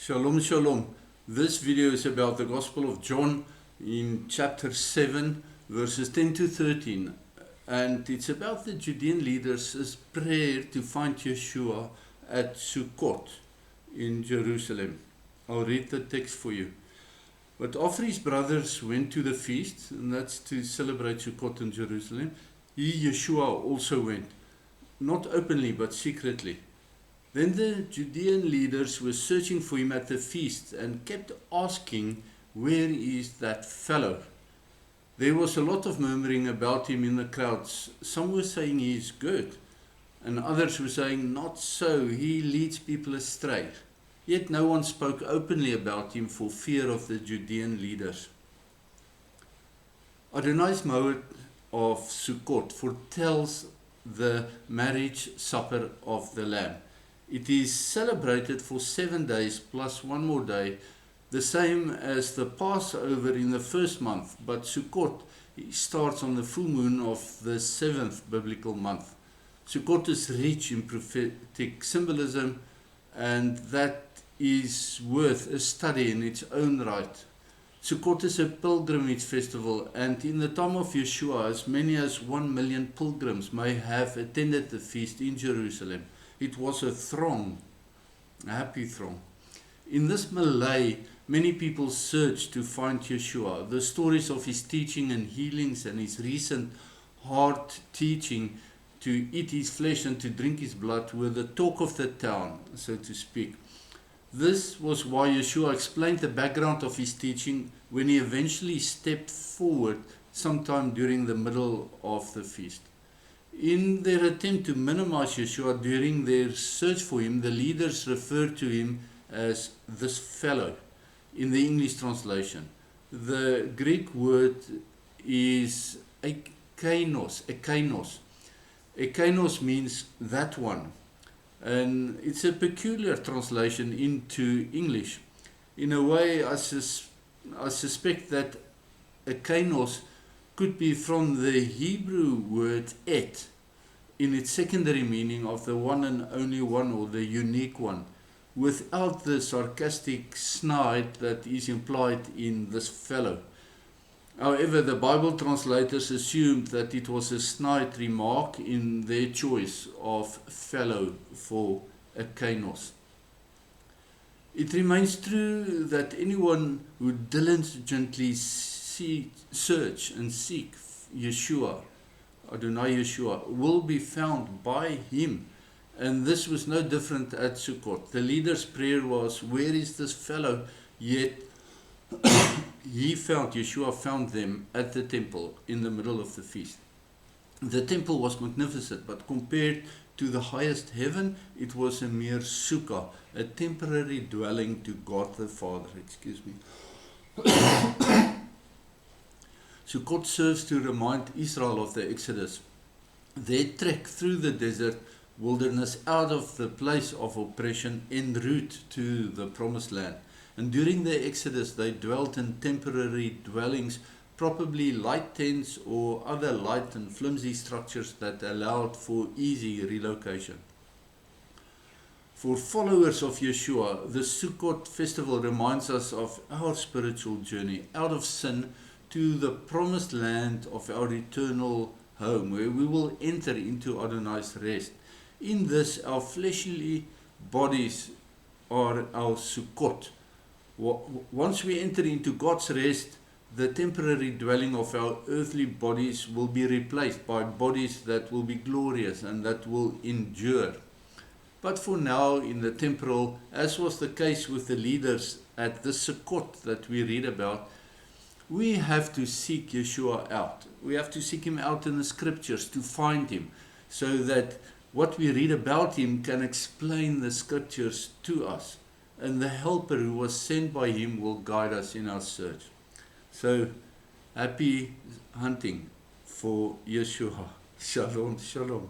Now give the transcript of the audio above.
Shalom, shalom. This video is about the Gospel of John in chapter 7, verses 10 to 13. And it's about the Judean leaders' prayer to find YESHUA at Sukkot in Jerusalem. I'll read the text for you. But after his brothers went to the feast, and that's to celebrate Sukkot in Jerusalem, YESHUA also went, not openly but secretly. Then the Judean leaders were searching for him at the feast and kept asking, "Where is that fellow?" There was a lot of murmuring about him in the crowds. Some were saying he is good, and others were saying, "Not so, he leads people astray." Yet no one spoke openly about him for fear of the Judean leaders. Adonai's mode of Sukkot foretells the marriage supper of the Lamb. It is celebrated for 7 days plus one more day, the same as the Passover in the first month, but Sukkot starts on the full moon of the 7th biblical month. Sukkot is rich in prophetic symbolism, and that is worth a study in its own right. Sukkot is a pilgrimage festival, and in the time of YESHUA, as many as 1 million pilgrims may have attended the feast in Jerusalem. It was a throng, a happy throng. In this melee, many people searched to find YESHUA. The stories of his teaching and healings and his recent hard teaching to eat his flesh and to drink his blood were the talk of the town, so to speak. This was why YESHUA explained the background of his teaching when he eventually stepped forward sometime during the middle of the feast. In their attempt to minimize YESHUA during their search for him, the leaders referred to him as "this fellow" in the English translation. The Greek word is ekainos. Ekainos means "that one", and it's a peculiar translation into English. In a way, I suspect that ekainos could be from the Hebrew word et, in its secondary meaning of the one and only one, or the unique one, without the sarcastic snide that is implied in "this fellow." However, the Bible translators assumed that it was a snide remark in their choice of fellow for ekainos. It remains true that anyone who diligently search and seek YESHUA, Adonai YESHUA, will be found by him. And this was no different at Sukkot. The leader's prayer was, "Where is this fellow?" Yet YESHUA found them at the temple in the middle of the feast. The temple was magnificent, but compared to the highest heaven, it was a mere sukkah, a temporary dwelling to God the Father. Sukkot serves to remind Israel of the Exodus, their trek through the desert wilderness out of the place of oppression en route to the promised land. And during the Exodus, they dwelt in temporary dwellings, probably light tents or other light and flimsy structures that allowed for easy relocation. For followers of YESHUA, the Sukkot festival reminds us of our spiritual journey out of sin to the promised land of our eternal home, where we will enter into Adonai's rest. In this, our fleshly bodies are our Sukkot. Once we enter into God's rest, the temporary dwelling of our earthly bodies will be replaced by bodies that will be glorious and that will endure. But for now, in the temporal, as was the case with the leaders at the Sukkot that we read about, we have to seek YESHUA out. We have to seek him out in the scriptures to find him, so that what we read about him can explain the scriptures to us. And the helper who was sent by him will guide us in our search. So, happy hunting for YESHUA. Shalom, shalom.